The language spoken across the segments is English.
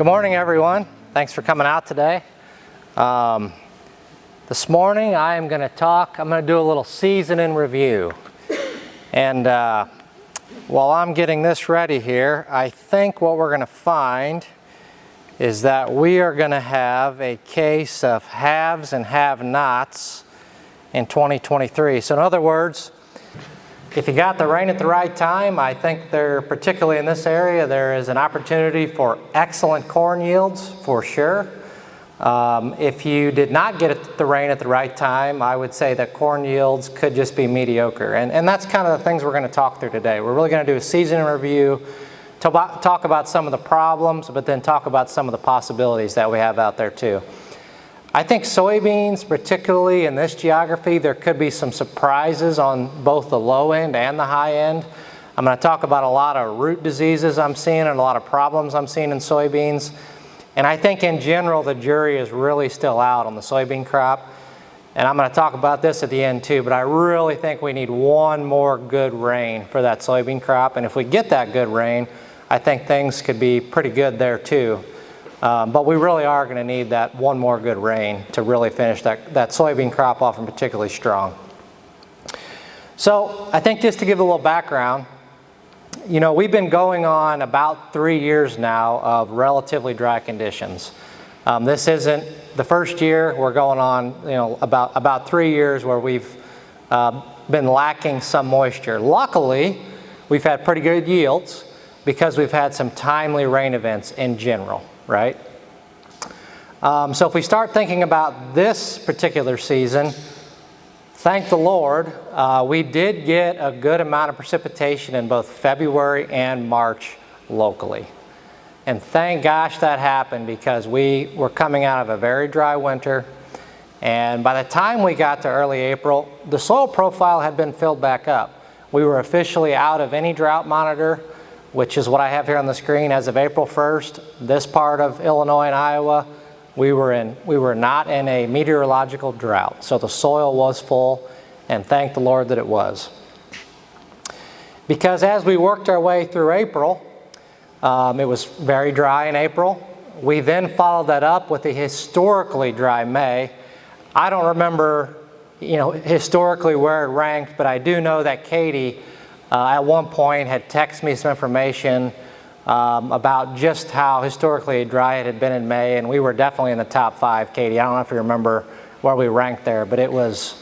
Good morning, everyone. Thanks for coming out today. This morning I'm going to do a little season in review. And while I'm getting this ready here, I think what we're going to find is that we are going to have a case of haves and have-nots in 2023. So in other words, if you got the rain at the right time, I think particularly in this area, there is an opportunity for excellent corn yields for sure. If you did not get the rain at the right time, I would say that corn yields could just be mediocre. And that's kind of the things we're going to talk through today. We're really going to do a season review, talk about some of the problems, but then talk about some of the possibilities that we have out there too. I think soybeans, particularly in this geography, there could be some surprises on both the low end and the high end. I'm going to talk about a lot of root diseases I'm seeing and a lot of problems I'm seeing in soybeans. And I think in general, the jury is really still out on the soybean crop. And I'm going to talk about this at the end too, but I really think we need one more good rain for that soybean crop. And if we get that good rain, I think things could be pretty good there too. But we really are going to need that one more good rain to really finish that soybean crop off and particularly strong. So I think just to give a little background, you know, we've been going on about 3 years now of relatively dry conditions. This isn't the first year. We're going on, you know, about 3 years where we've been lacking some moisture. Luckily, we've had pretty good yields because we've had some timely rain events in general. Right? So if we start thinking about this particular season, thank the Lord, we did get a good amount of precipitation in both February and March locally. And thank gosh that happened because we were coming out of a very dry winter. And by the time we got to early April, the soil profile had been filled back up. We were officially out of any drought monitor, which is what I have here on the screen. As of April 1st, this part of Illinois and Iowa, we were not in a meteorological drought. So the soil was full, and thank the Lord that it was. Because as we worked our way through April, it was very dry in April. We then followed that up with a historically dry May. I don't remember, you know, historically where it ranked, but I do know that Katie at one point had texted me some information about just how historically dry it had been in May, and we were definitely in the top 5, Katie. I don't know if you remember where we ranked there, but it was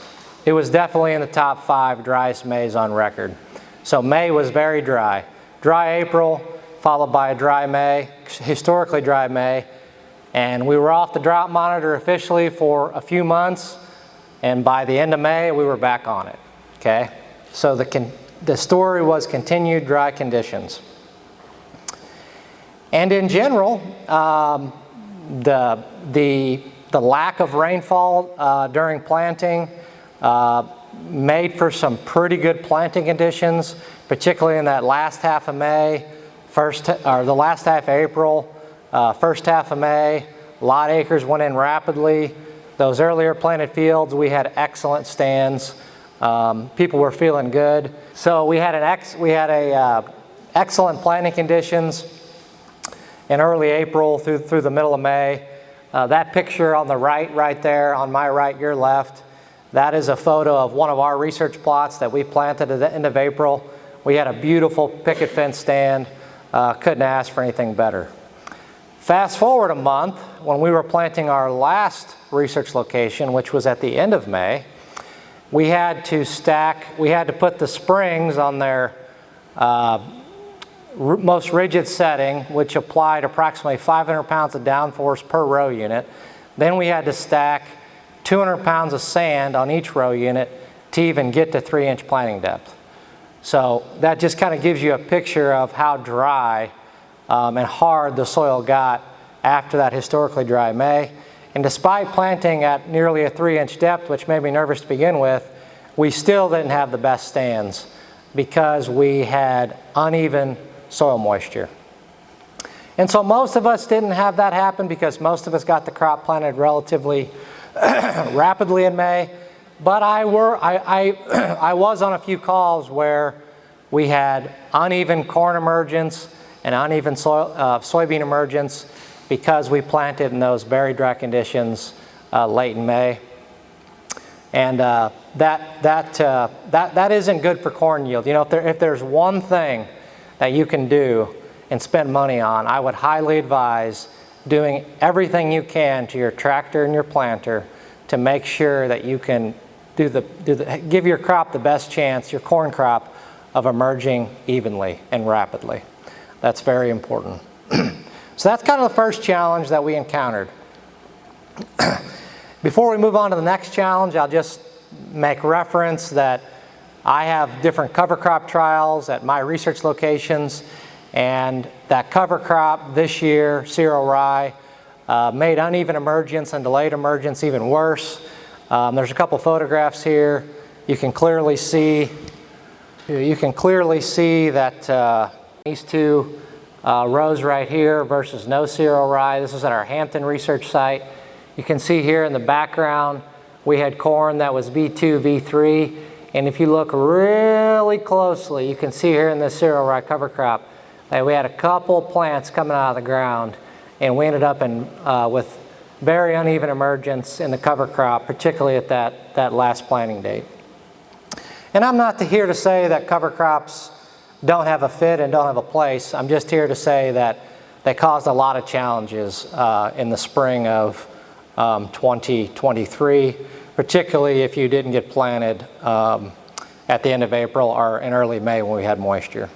definitely in the top 5 driest Mays on record. So May was very dry. Dry April, followed by a dry May, historically dry May, and we were off the drought monitor officially for a few months, and by the end of May, we were back on it, okay? So the story was continued dry conditions. And in general, the lack of rainfall during planting made for some pretty good planting conditions, particularly in that last half of May, the last half of April, first half of May. A lot of acres went in rapidly. Those earlier planted fields, we had excellent stands. People were feeling good. So we had excellent planting conditions in early April through the middle of May. That picture on the right there, on my right, your left, that is a photo of one of our research plots that we planted at the end of April. We had a beautiful picket fence stand. Couldn't ask for anything better. Fast forward a month, when we were planting our last research location, which was at the end of May, we had to put the springs on their most rigid setting, which applied approximately 500 pounds of downforce per row unit. Then we had to stack 200 pounds of sand on each row unit to even get to 3-inch planting depth. So that just kind of gives you a picture of how dry and hard the soil got after that historically dry May. And despite planting at nearly a 3-inch depth, which made me nervous to begin with, we still didn't have the best stands because we had uneven soil moisture. And so most of us didn't have that happen because most of us got the crop planted relatively rapidly in May. But I was on a few calls where we had uneven corn emergence and uneven soybean emergence. because we planted in those very dry conditions late in May. And that isn't good for corn yield. You know, if there's one thing that you can do and spend money on, I would highly advise doing everything you can to your tractor and your planter to make sure that you can give your crop the best chance, your corn crop, of emerging evenly and rapidly. That's very important. So that's kind of the first challenge that we encountered. Before we move on to the next challenge, I'll just make reference that I have different cover crop trials at my research locations, and that cover crop this year, cereal rye, made uneven emergence and delayed emergence even worse. There's a couple photographs here. You can clearly see that these two rows right here versus no cereal rye. This is at our Hampton research site. You can see here in the background we had corn that was V2, V3, and if you look really closely, you can see here in this cereal rye cover crop that we had a couple plants coming out of the ground, and we ended up with very uneven emergence in the cover crop, particularly at that last planting date. And I'm not here to say that cover crops don't have a fit and don't have a place. I'm just here to say that they caused a lot of challenges in the spring of 2023, particularly if you didn't get planted at the end of April or in early May when we had moisture.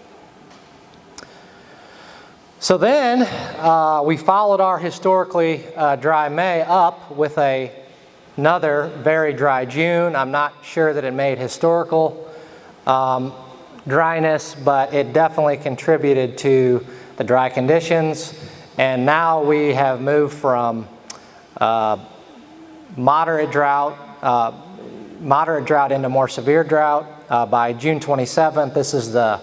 So then we followed our historically dry May up with another very dry June. I'm not sure that it made historical dryness, but it definitely contributed to the dry conditions. And now we have moved from moderate drought into more severe drought by June 27th. This is the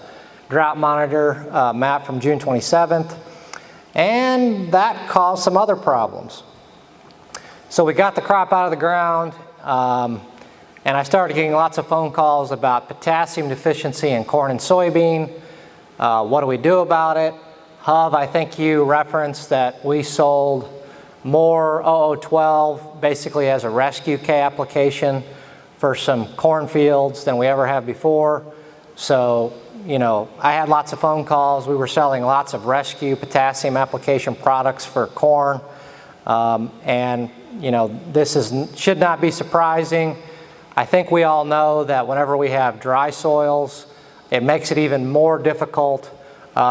drought monitor map from June 27th, and that caused some other problems. So we got the crop out of the ground, and I started getting lots of phone calls about potassium deficiency in corn and soybean. What do we do about it? Hov, I think you referenced that we sold more 0012 basically as a rescue K application for some cornfields than we ever have before. So, you know, I had lots of phone calls. We were selling lots of rescue potassium application products for corn. And, you know, this should not be surprising. I think we all know that whenever we have dry soils, it makes it even more difficult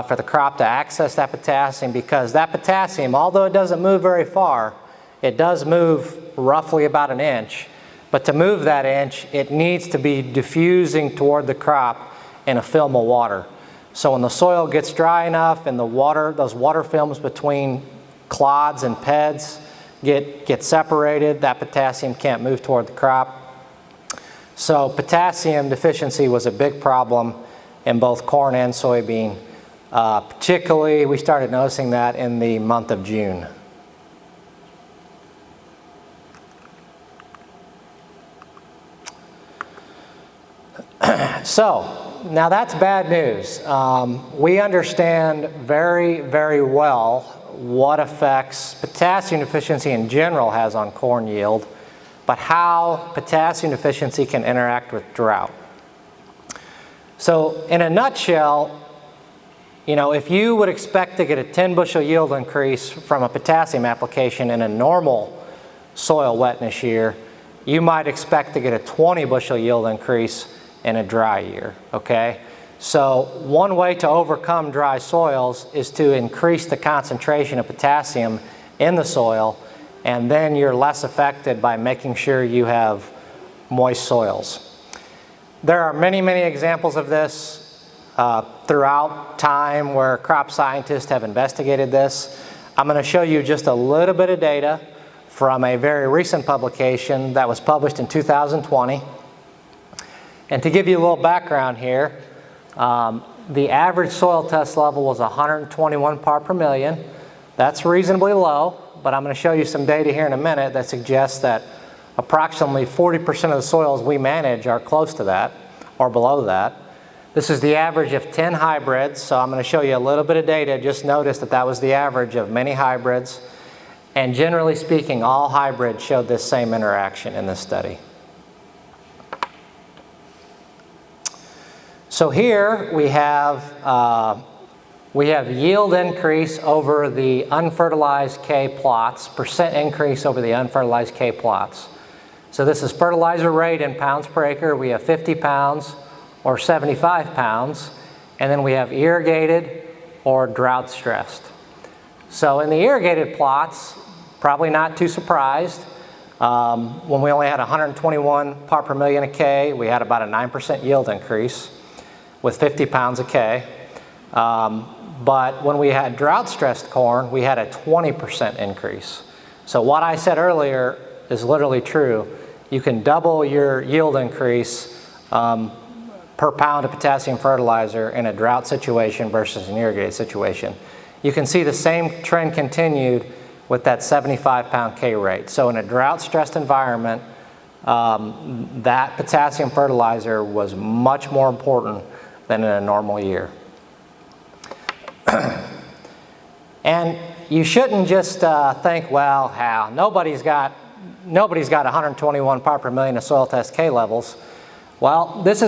for the crop to access that potassium, because that potassium, although it doesn't move very far, it does move roughly about an inch. But to move that inch, it needs to be diffusing toward the crop in a film of water. So when the soil gets dry enough and the water, those water films between clods and PEDs get separated, that potassium can't move toward the crop. So potassium deficiency was a big problem in both corn and soybean. Particularly, we started noticing that in the month of June. So, now that's bad news. We understand very, very well what effects potassium deficiency in general has on corn yield, but how potassium deficiency can interact with drought. So, in a nutshell, you know, if you would expect to get a 10 bushel yield increase from a potassium application in a normal soil wetness year, you might expect to get a 20 bushel yield increase in a dry year, okay? So one way to overcome dry soils is to increase the concentration of potassium in the soil, and then you're less affected by making sure you have moist soils. There are many, many examples of this throughout time where crop scientists have investigated this. I'm going to show you just a little bit of data from a very recent publication that was published in 2020. And to give you a little background here, the average soil test level was 121 part per million. That's reasonably low, but I'm going to show you some data here in a minute that suggests that approximately 40% of the soils we manage are close to that or below that. This is the average of 10 hybrids, so I'm going to show you a little bit of data. Just notice that that was the average of many hybrids. And generally speaking, all hybrids showed this same interaction in this study. So here we have yield increase over the unfertilized K plots, percent increase over the unfertilized K plots. So this is fertilizer rate in pounds per acre. We have 50 pounds or 75 pounds, and then we have irrigated or drought stressed. So in the irrigated plots, probably not too surprised, when we only had 121 part per million of K, we had about a 9% yield increase with 50 pounds of K. But when we had drought stressed corn, we had a 20% increase. So what I said earlier is literally true. You can double your yield increase per pound of potassium fertilizer in a drought situation versus an irrigated situation. You can see the same trend continued with that 75 pound K rate. So in a drought stressed environment, that potassium fertilizer was much more important than in a normal year. And you shouldn't just think, well, how nobody's got 121 part per million of soil test K levels. Well, this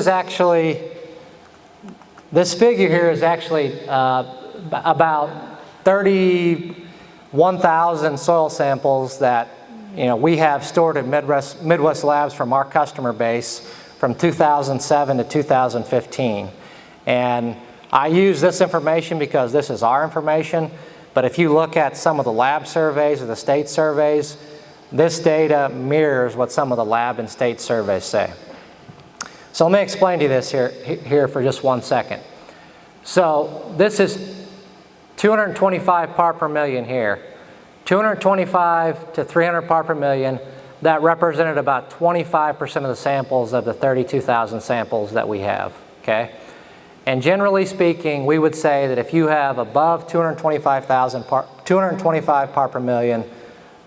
figure here is actually about 31,000 soil samples that we have stored at Midwest Labs from our customer base from 2007 to 2015. And I use this information because this is our information, but if you look at some of the lab surveys or the state surveys, this data mirrors what some of the lab and state surveys say. So let me explain to you this here for just 1 second. So this is 225 part per million here. 225 to 300 part per million, that represented about 25% of the samples of the 32,000 samples that we have, okay? And generally speaking, we would say that if you have above 225 part per million,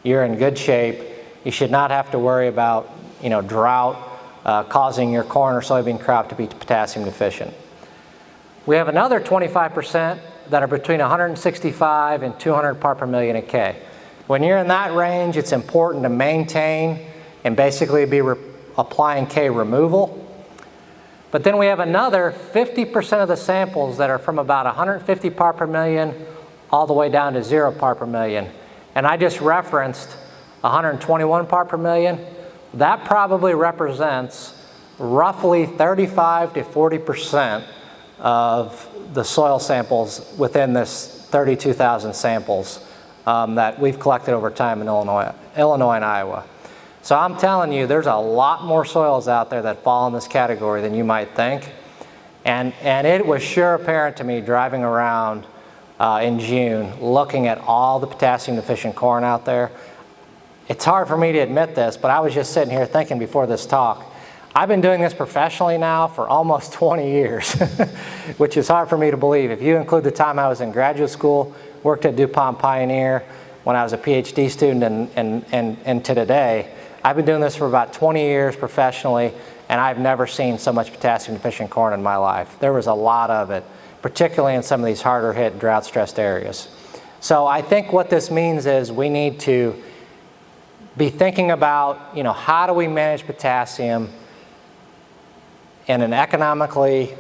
you're in good shape. You should not have to worry about drought causing your corn or soybean crop to be potassium deficient. We have another 25% that are between 165 and 200 part per million of K. When you're in that range, it's important to maintain and basically be applying K removal. But then we have another 50% of the samples that are from about 150 part per million all the way down to 0 part per million. And I just referenced 121 part per million. That probably represents roughly 35 to 40% of the soil samples within this 32,000 samples that we've collected over time in Illinois and Iowa. So I'm telling you, there's a lot more soils out there that fall in this category than you might think. And it was sure apparent to me driving around in June, looking at all the potassium deficient corn out there. It's hard for me to admit this, but I was just sitting here thinking before this talk, I've been doing this professionally now for almost 20 years, which is hard for me to believe. If you include the time I was in graduate school, worked at DuPont Pioneer when I was a PhD student and to today, I've been doing this for about 20 years professionally, and I've never seen so much potassium deficient corn in my life. There was a lot of it, particularly in some of these harder hit drought stressed areas. So I think what this means is we need to be thinking about, how do we manage potassium in an economically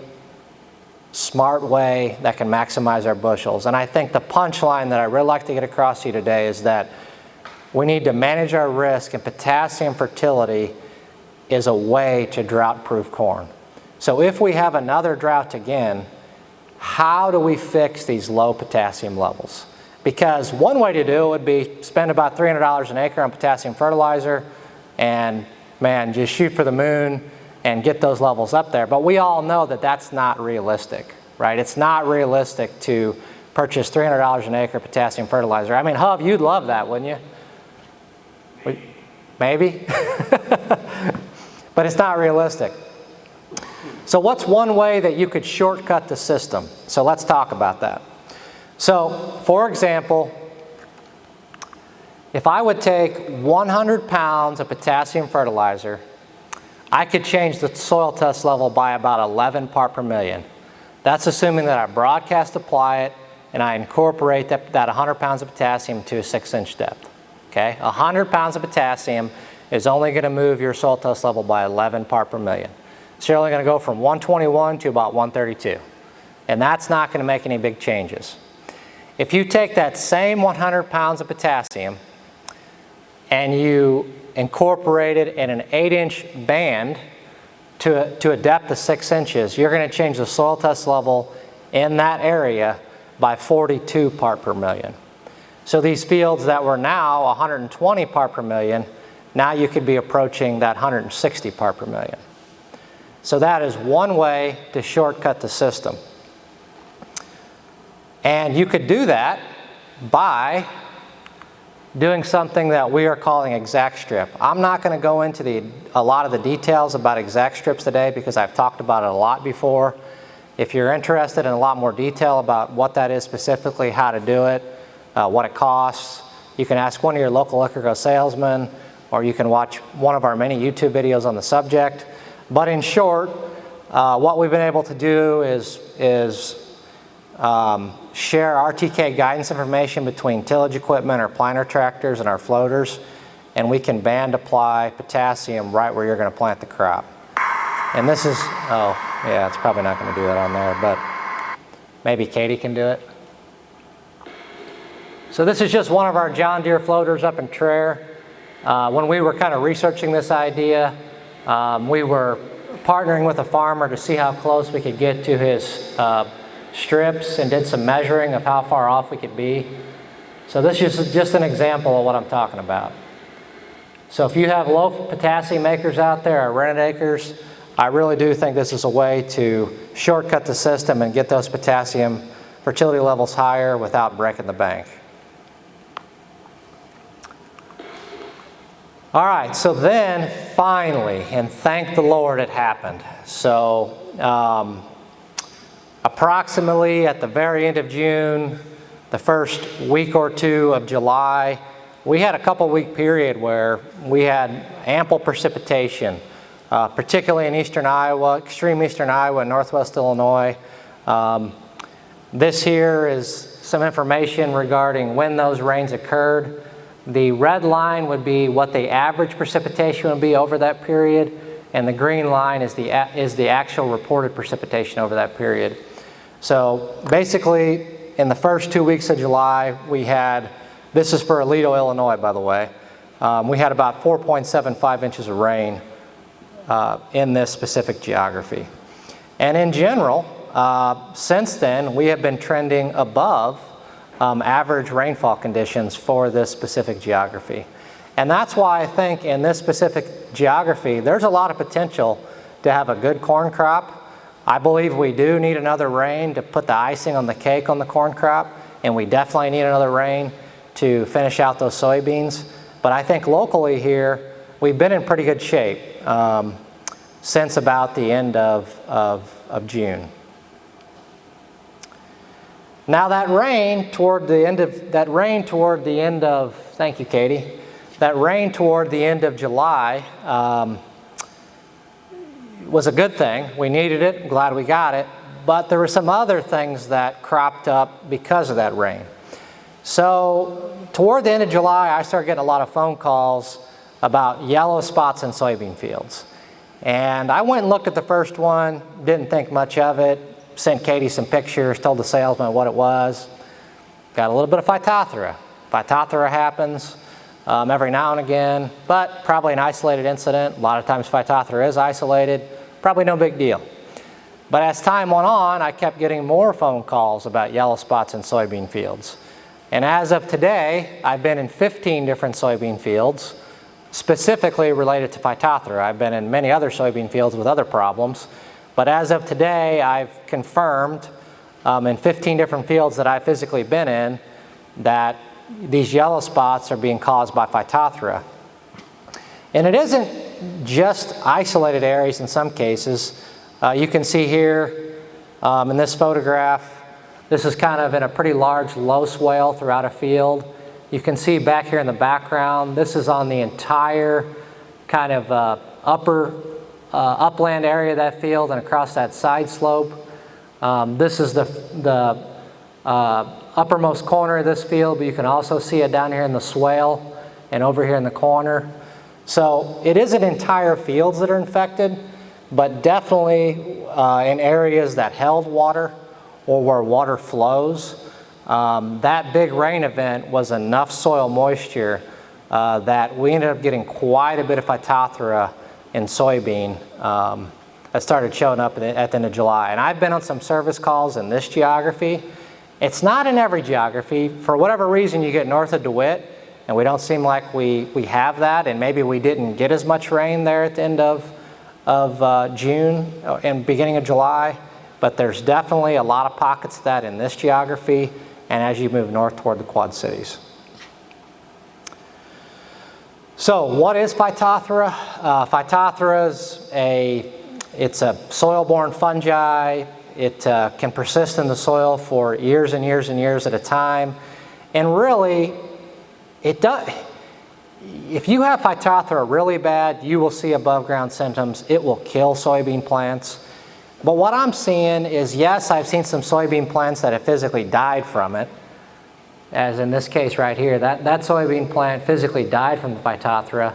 smart way that can maximize our bushels. And I think the punchline that I really like to get across to you today is that we need to manage our risk, and potassium fertility is a way to drought-proof corn. So if we have another drought again, how do we fix these low potassium levels? Because one way to do it would be spend about $300 an acre on potassium fertilizer and, man, just shoot for the moon and get those levels up there. But we all know that that's not realistic, right? It's not realistic to purchase $300 an acre potassium fertilizer. I mean, Hub, you'd love that, wouldn't you? Maybe? But it's not realistic. So what's one way that you could shortcut the system? So let's talk about that. So, for example, if I would take 100 pounds of potassium fertilizer, I could change the soil test level by about 11 part per million. That's assuming that I broadcast apply it and I incorporate that 100 pounds of potassium to a 6-inch depth. Okay, 100 pounds of potassium is only going to move your soil test level by 11 part per million. So you're only going to go from 121 to about 132. And that's not going to make any big changes. If you take that same 100 pounds of potassium and you incorporate it in an 8-inch band to a depth of 6 inches, you're going to change the soil test level in that area by 42 part per million. So these fields that were now 120 part per million, now you could be approaching that 160 part per million. So that is one way to shortcut the system. And you could do that by doing something that we are calling exact strip. I'm not going to go into a lot of the details about exact strips today because I've talked about it a lot before. If you're interested in a lot more detail about what that is specifically, how to do it, what it costs, you can ask one of your local Liqui-Grow salesmen, or you can watch one of our many YouTube videos on the subject. But in short, what we've been able to do is share RTK guidance information between tillage equipment, our planter tractors, and our floaters, and we can band apply potassium right where you're going to plant the crop. And this is, oh yeah, it's probably not going to do that on there, but maybe Katie can do it. So this is just one of our John Deere floaters up in Traer. When we were kind of researching this idea, we were partnering with a farmer to see how close we could get to his strips and did some measuring of how far off we could be. So this is just an example of what I'm talking about. So if you have low potassium acres out there or rented acres, I really do think this is a way to shortcut the system and get those potassium fertility levels higher without breaking the bank. All right, so then finally, and thank the Lord it happened. So approximately at the very end of June, the first week or two of July, we had a couple-week period where we had ample precipitation, particularly in eastern Iowa, extreme eastern Iowa and northwest Illinois. This here is some information regarding when those rains occurred. The red line would be what the average precipitation would be over that period, and the green line is the actual reported precipitation over that period. So basically, in the first 2 weeks of July, we had, this is for Aledo, Illinois, by the way, we had about 4.75 inches of rain in this specific geography. And in general, since then, we have been trending above average rainfall conditions for this specific geography. And that's why I think in this specific geography, there's a lot of potential to have a good corn crop. I believe we do need another rain to put the icing on the cake on the corn crop, and we definitely need another rain to finish out those soybeans. But I think locally here, we've been in pretty good shape since about the end of June. Now that rain toward the end of, thank you, Katie, that rain toward the end of July was a good thing. We needed it, I'm glad we got it, but there were some other things that cropped up because of that rain. So toward the end of July, I started getting a lot of phone calls about yellow spots in soybean fields. And I went and looked at the first one, didn't think much of it, sent Katie some pictures, told the salesman what it was. Got a little bit of Phytophthora. Phytophthora happens every now and again, but probably an isolated incident. A lot of times Phytophthora is isolated, probably no big deal. But as time went on, I kept getting more phone calls about yellow spots in soybean fields. And as of today, I've been in 15 different soybean fields, specifically related to Phytophthora. I've been in many other soybean fields with other problems, but as of today, I've confirmed in 15 different fields that I've physically been in that these yellow spots are being caused by Phytophthora. And it isn't just isolated areas in some cases. You can see here in this photograph, this is kind of in a pretty large low swale throughout a field. You can see back here in the background, this is on the entire kind of upper upland area of that field and across that side slope. This is the uppermost corner of this field, but you can also see it down here in the swale and over here in the corner. So it isn't entire fields that are infected, but definitely in areas that held water or where water flows. That big rain event was enough soil moisture that we ended up getting quite a bit of Phytophthora in soybean that started showing up at the end of July. And I've been on some service calls in this geography. It's not in every geography. For whatever reason, you get north of DeWitt, and we don't seem like we have that, and maybe we didn't get as much rain there at the end of June and beginning of July, but there's definitely a lot of pockets of that in this geography and as you move north toward the Quad Cities. So what is Phytophthora? Phytophthora is it's a soil-borne fungi. It can persist in the soil for years and years and years at a time, and really if you have Phytophthora really bad, you will see above ground symptoms. It will kill soybean plants. But what I'm seeing is, yes, I've seen some soybean plants that have physically died from it, as in this case right here. That soybean plant physically died from the Phytophthora.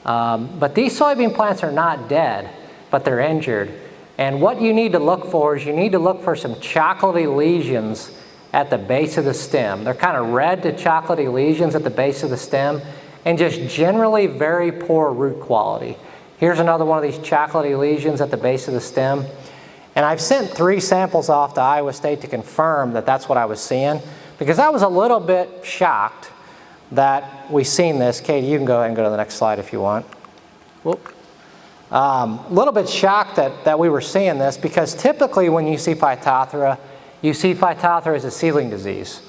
But these soybean plants are not dead, but they're injured. And what you need to look for is you need to look for some chocolatey lesions at the base of the stem. They're kind of red to chocolatey lesions at the base of the stem, and just generally very poor root quality. Here's another one of these chocolatey lesions at the base of the stem. And I've sent 3 samples off to Iowa State to confirm that that's what I was seeing, because I was a little bit shocked that we seen this. Katie, you can go ahead and go to the next slide if you want. Whoop. A little bit shocked that we were seeing this, because typically when you see Phytophthora, you see Phytophthora as a seedling disease.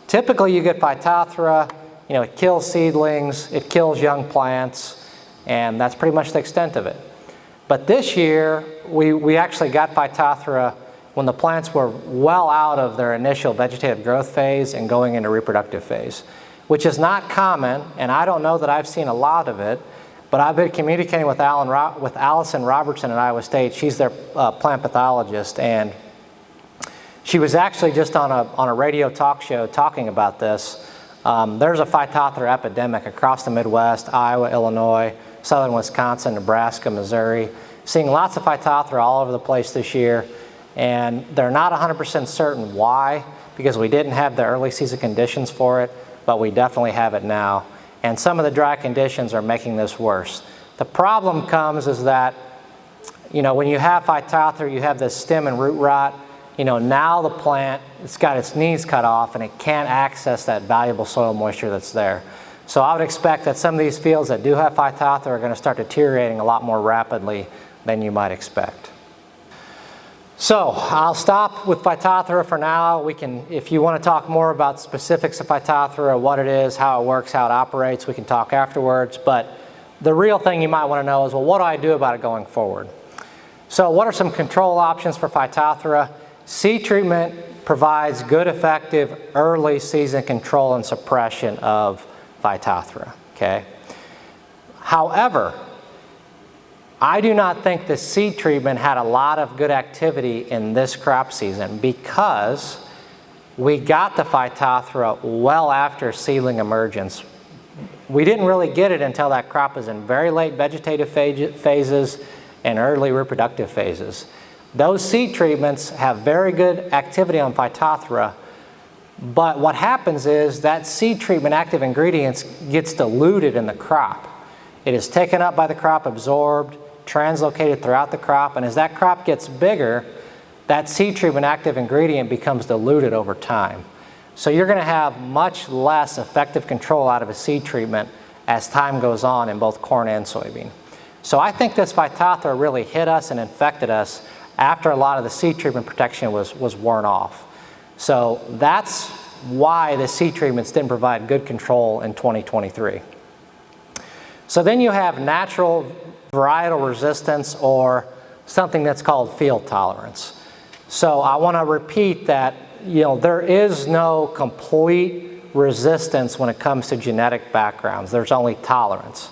Typically you get Phytophthora, it kills seedlings, it kills young plants, and that's pretty much the extent of it. But this year, we actually got Phytophthora when the plants were well out of their initial vegetative growth phase and going into reproductive phase, which is not common, and I don't know that I've seen a lot of it, but I've been communicating with Allison Robertson at Iowa State. She's their plant pathologist, and she was actually just on a radio talk show talking about this. There's a Phytophthora epidemic across the Midwest, Iowa, Illinois, southern Wisconsin, Nebraska, Missouri, seeing lots of Phytophthora all over the place this year, and they're not 100% certain why, because we didn't have the early season conditions for it, but we definitely have it now. And some of the dry conditions are making this worse. The problem comes is that, when you have Phytophthora, you have this stem and root rot. Now the plant, it's got its knees cut off and it can't access that valuable soil moisture that's there. So I would expect that some of these fields that do have Phytophthora are going to start deteriorating a lot more rapidly than you might expect. So I'll stop with Phytophthora for now. We can, if you want to talk more about specifics of Phytophthora, what it is, how it works, how it operates, we can talk afterwards. But the real thing you might want to know is, well, what do I do about it going forward? So what are some control options for Phytophthora? Seed treatment provides good, effective early season control and suppression of Phytophthora, okay? However, I do not think the seed treatment had a lot of good activity in this crop season, because we got the Phytophthora well after seedling emergence. We didn't really get it until that crop was in very late vegetative phases and early reproductive phases. Those seed treatments have very good activity on Phytophthora, but what happens is that seed treatment active ingredients gets diluted in the crop. It is taken up by the crop, absorbed, translocated throughout the crop, and as that crop gets bigger, that seed treatment active ingredient becomes diluted over time. So you're going to have much less effective control out of a seed treatment as time goes on in both corn and soybean. So I think this Phytophthora really hit us and infected us after a lot of the seed treatment protection was worn off. So that's why the seed treatments didn't provide good control in 2023. So then you have natural varietal resistance, or something that's called field tolerance. So I want to repeat that there is no complete resistance when it comes to genetic backgrounds. There's only tolerance.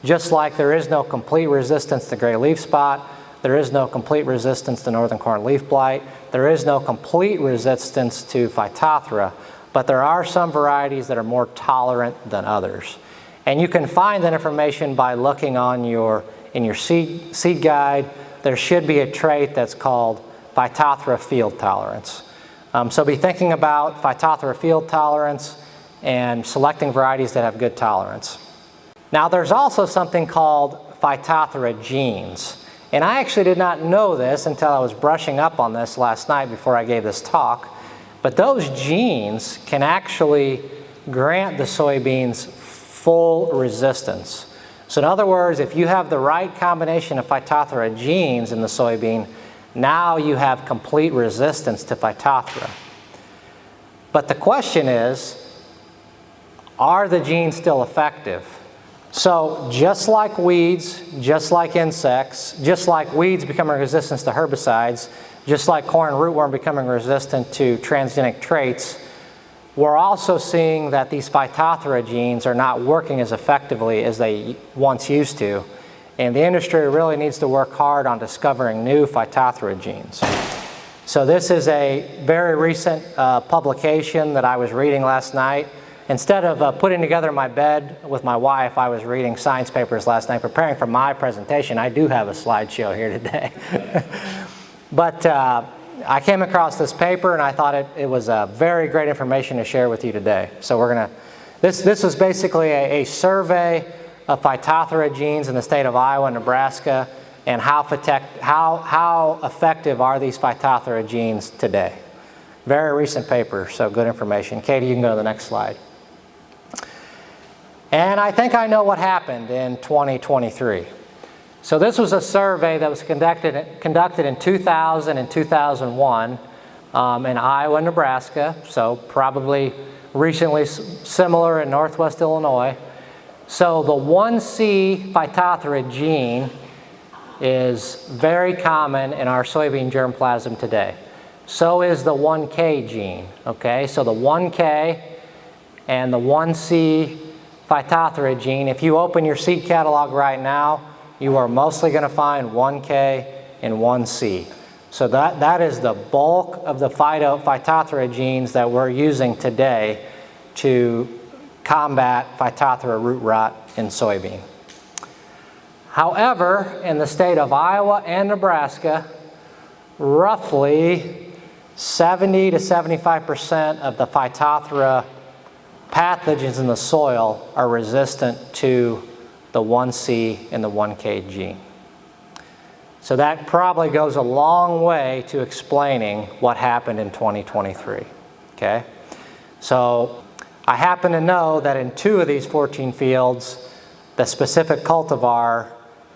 Just like there is no complete resistance to gray leaf spot, there is no complete resistance to northern corn leaf blight, there is no complete resistance to Phytophthora, but there are some varieties that are more tolerant than others. And you can find that information by looking on in your seed guide. There should be a trait that's called Phytophthora field tolerance. So be thinking about Phytophthora field tolerance and selecting varieties that have good tolerance. Now there's also something called Phytophthora genes. And I actually did not know this until I was brushing up on this last night before I gave this talk. But those genes can actually grant the soybeans full resistance. So in other words, if you have the right combination of Phytophthora genes in the soybean, now you have complete resistance to Phytophthora. But the question is, are the genes still effective? So just like weeds, just like insects, just like weeds becoming resistant to herbicides, just like corn rootworm becoming resistant to transgenic traits, we're also seeing that these Phytophthora genes are not working as effectively as they once used to. And the industry really needs to work hard on discovering new Phytophthora genes. So this is a very recent publication that I was reading last night. Instead of putting together my bed with my wife, I was reading science papers last night, preparing for my presentation. I do have a slideshow here today. But I came across this paper and I thought it was very great information to share with you today. So we're going to, this is basically a survey of Phytophthora genes in the state of Iowa and Nebraska, and how effective are these Phytophthora genes today. Very recent paper, so good information. Katie, you can go to the next slide. And I think I know what happened in 2023. So this was a survey that was conducted in 2000 and 2001 in Iowa and Nebraska, so probably recently similar in Northwest Illinois. So the 1C Phytophthora gene is very common in our soybean germplasm today. So is the 1K gene, okay? So the 1K and the 1C Phytophthora gene, if you open your seed catalog right now, you are mostly going to find 1K and 1C. So that is the bulk of the Phytophthora genes that we're using today to combat Phytophthora root rot in soybean. However, in the state of Iowa and Nebraska, roughly 70 to 75% of the Phytophthora pathogens in the soil are resistant to the 1C and the 1K gene. So that probably goes a long way to explaining what happened in 2023, okay? So I happen to know that in 2 of these 14 fields, the specific cultivar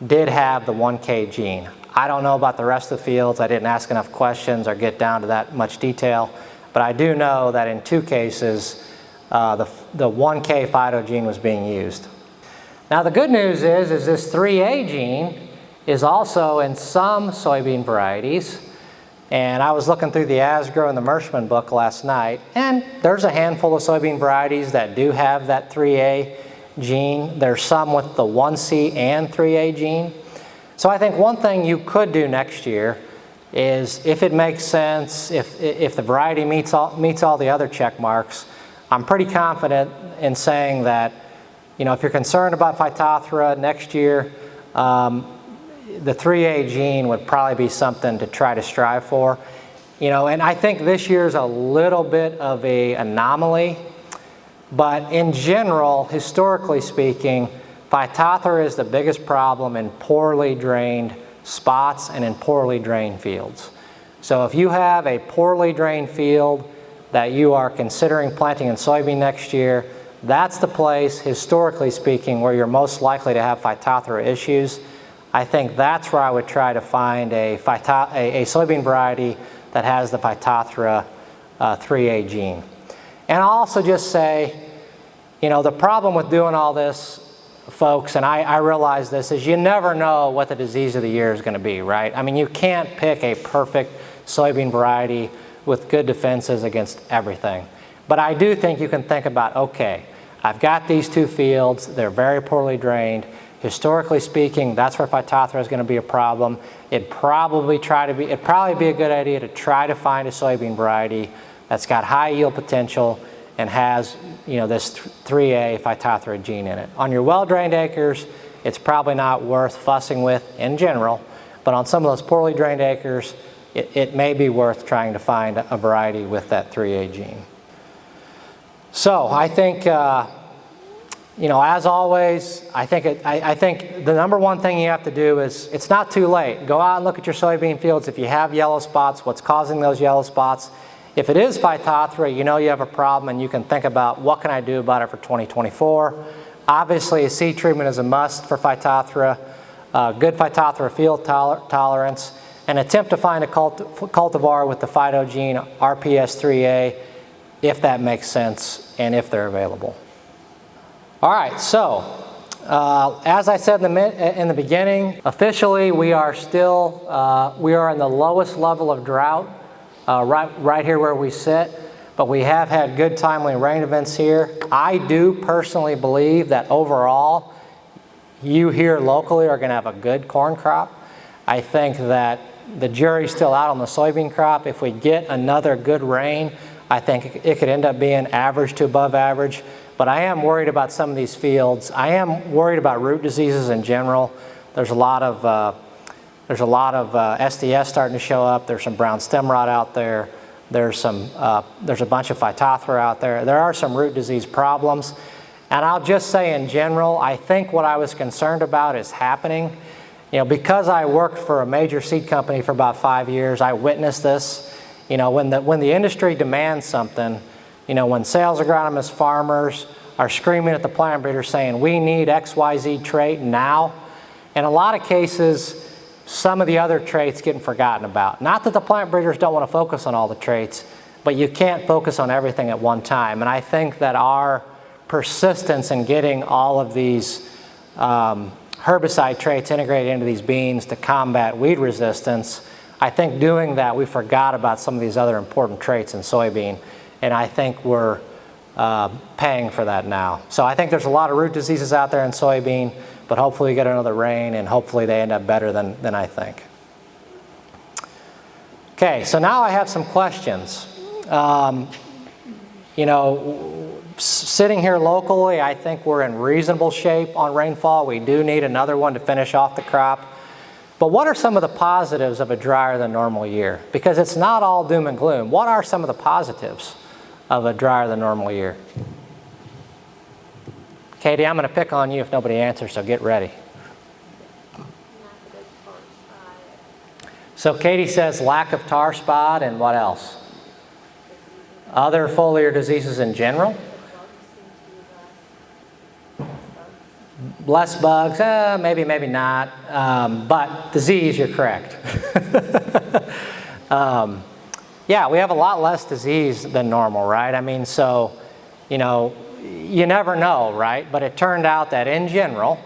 did have the 1K gene. I don't know about the rest of the fields. I didn't ask enough questions or get down to that much detail, but I do know that in 2 cases, the 1K phyto gene was being used. Now the good news is this 3A gene is also in some soybean varieties, and I was looking through the Asgrow and the Mershman book last night, and there's a handful of soybean varieties that do have that 3A gene. There's some with the 1C and 3A gene. So I think one thing you could do next year is, if it makes sense, if the variety meets all the other check marks, I'm pretty confident in saying that, you know, if you're concerned about Phytophthora next year, the 3A gene would probably be something to try to strive for. You know, and I think this year's a little bit of an anomaly, but in general, historically speaking, Phytophthora is the biggest problem in poorly drained spots and in poorly drained fields. So if you have a poorly drained field that you are considering planting in soybean next year, that's the place, historically speaking, where you're most likely to have Phytophthora issues. I think that's where I would try to find a soybean variety that has the Phytophthora 3A gene. And I'll also just say, you know, the problem with doing all this, folks, and I realize this, is you never know what the disease of the year is going to be, right? I mean, you can't pick a perfect soybean variety with good defenses against everything. But I do think you can think about, okay, I've got these 2 fields, they're very poorly drained. Historically speaking, that's where Phytophthora is going to be a problem. It'd probably be a good idea to try to find a soybean variety that's got high yield potential and has, this 3A Phytophthora gene in it. On your well-drained acres, it's probably not worth fussing with in general, but on some of those poorly drained acres, it may be worth trying to find a variety with that 3A gene. So I think, as always, I think the number one thing you have to do is, it's not too late. Go out and look at your soybean fields. If you have yellow spots, what's causing those yellow spots? If it is Phytophthora, you know you have a problem, and you can think about, what can I do about it for 2024? Obviously, a seed treatment is a must for Phytophthora. Good Phytophthora field tolerance, and attempt to find a cultivar with the phyto gene RPS3A, if that makes sense and if they're available. All right, so as I said in the beginning, officially we are in the lowest level of drought, right here where we sit, but we have had good timely rain events here. I do personally believe that overall, you here locally are going to have a good corn crop. I think that the jury's still out on the soybean crop. If we get another good rain, I think it could end up being average to above average. But I am worried about some of these fields. I am worried about root diseases in general. There's a lot of SDS starting to show up. There's some brown stem rot out there. There's a bunch of Phytophthora out there. There are some root disease problems. And I'll just say in general, I think what I was concerned about is happening. Because I worked for a major seed company for about 5 years, I witnessed this. When the industry demands something, when sales agronomists, farmers are screaming at the plant breeder saying, we need XYZ trait now. In a lot of cases, some of the other traits getting forgotten about. Not that the plant breeders don't want to focus on all the traits, but you can't focus on everything at one time. And I think that our persistence in getting all of these herbicide traits integrated into these beans to combat weed resistance, I think doing that, we forgot about some of these other important traits in soybean, and I think we're paying for that now. So I think there's a lot of root diseases out there in soybean, but hopefully we get another rain, and hopefully they end up better than I think. Okay, so now I have some questions. Sitting here locally, I think we're in reasonable shape on rainfall. We do need another one to finish off the crop. But what are some of the positives of a drier than normal year? Because it's not all doom and gloom. What are some of the positives of a drier than normal year? Katie, I'm going to pick on you if nobody answers, so get ready. So Katie says lack of tar spot, and what else? Other foliar diseases in general? Less bugs, maybe not, but disease, you're correct. Yeah, we have a lot less disease than normal, right? I mean, so, you never know, right? But it turned out that in general,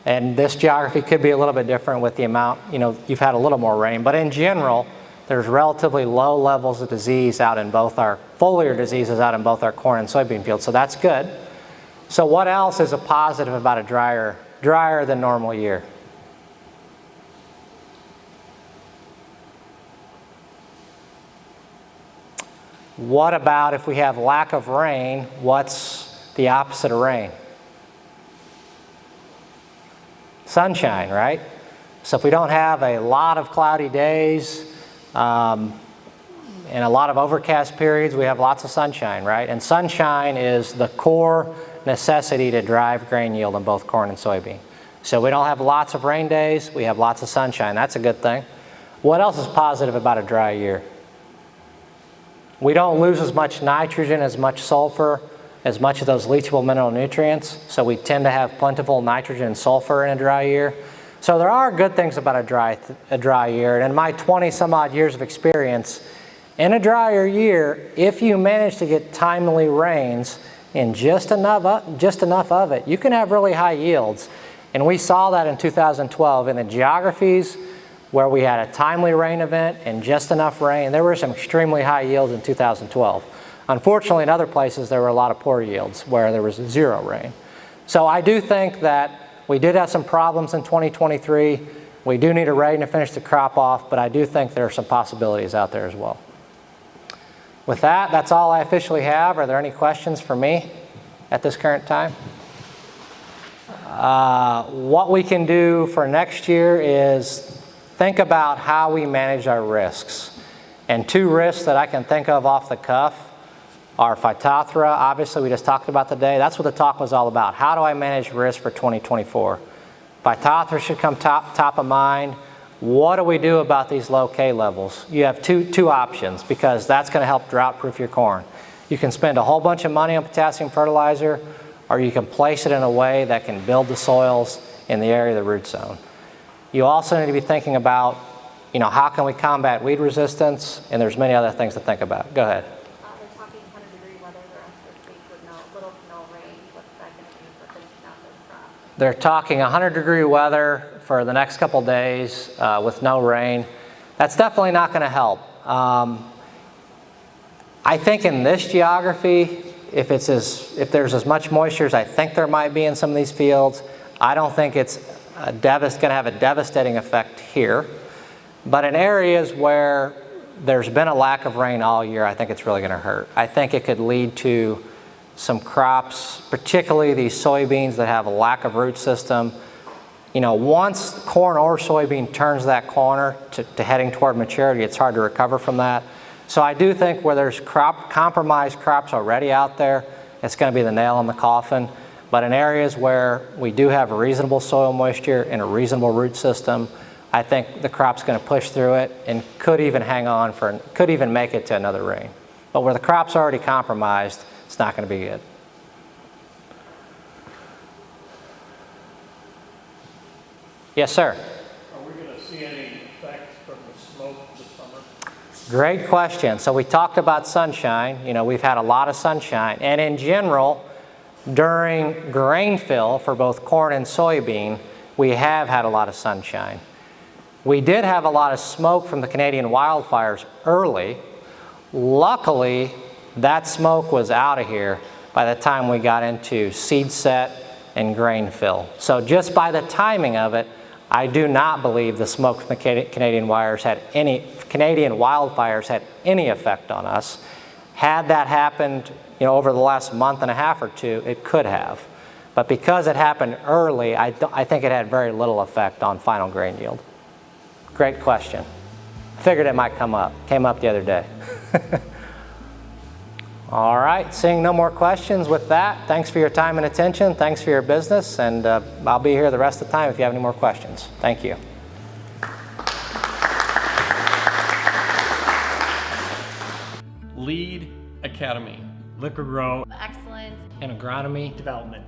and this geography could be a little bit different with the amount, you've had a little more rain, but in general, there's relatively low levels of disease out in both our foliar diseases out in both our corn and soybean fields, so that's good. So what else is a positive about a drier than normal year? What about if we have lack of rain? What's the opposite of rain? Sunshine, right? So if we don't have a lot of cloudy days and a lot of overcast periods, we have lots of sunshine, right? And sunshine is the core necessity to drive grain yield in both corn and soybean. So we don't have lots of rain days, we have lots of sunshine. That's a good thing. What else is positive about a dry year? We don't lose as much nitrogen, as much sulfur, as much of those leachable mineral nutrients. So we tend to have plentiful nitrogen and sulfur in a dry year. So there are good things about a dry year. And in my 20 some odd years of experience, in a drier year, if you manage to get timely rains and just enough of it, you can have really high yields. And we saw that in 2012 in the geographies where we had a timely rain event and just enough rain. There were some extremely high yields in 2012. Unfortunately, in other places, there were a lot of poor yields where there was zero rain. So I do think that We did have some problems in 2023. We do need a rain to finish the crop off, but I do think there are some possibilities out there as well. With that, that's all I officially have. Are there any questions for me at this current time? What we can do for next year is think about how we manage our risks. And two risks that I can think of off the cuff are Phytophthora, obviously we just talked about today. That's what the talk was all about. How do I manage risk for 2024? Phytophthora should come top of mind. What do we do about these low K levels? You have two options, because that's going to help drought-proof your corn. You can spend a whole bunch of money on potassium fertilizer, or you can place it in a way that can build the soils in the area of the root zone. You also need to be thinking about, how can we combat weed resistance, and there's many other things to think about. Go ahead. They're talking 100-degree weather the rest of this week with little to no rain. What's that going to do for finishing out this crop? They're talking 100-degree weather for the next couple days with no rain. That's definitely not going to help. I think in this geography, if there's as much moisture as I think there might be in some of these fields, I don't think it's going to have a devastating effect here. But in areas where there's been a lack of rain all year, I think it's really going to hurt. I think it could lead to some crops, particularly these soybeans that have a lack of root system. Once corn or soybean turns that corner to heading toward maturity, it's hard to recover from that. So I do think where there's compromised crops already out there, it's going to be the nail in the coffin. But in areas where we do have a reasonable soil moisture and a reasonable root system, I think the crop's going to push through it and could even could even make it to another rain. But where the crop's already compromised, it's not going to be good. Yes, sir. Are we going to see any effects from the smoke this summer? Great question. So we talked about sunshine. We've had a lot of sunshine. And in general, during grain fill for both corn and soybean, we have had a lot of sunshine. We did have a lot of smoke from the Canadian wildfires early. Luckily, that smoke was out of here by the time we got into seed set and grain fill. So just by the timing of it, I do not believe the smoke from the Canadian wildfires had any effect on us. Had that happened, over the last month and a half or two, it could have. But because it happened early, I think it had very little effect on final grain yield. Great question. Figured it might come up. Came up the other day. All right, seeing no more questions with that, thanks for your time and attention. Thanks for your business, and I'll be here the rest of the time if you have any more questions. Thank you. Lead Academy. Liqui-Grow. Excellent. And agronomy Development.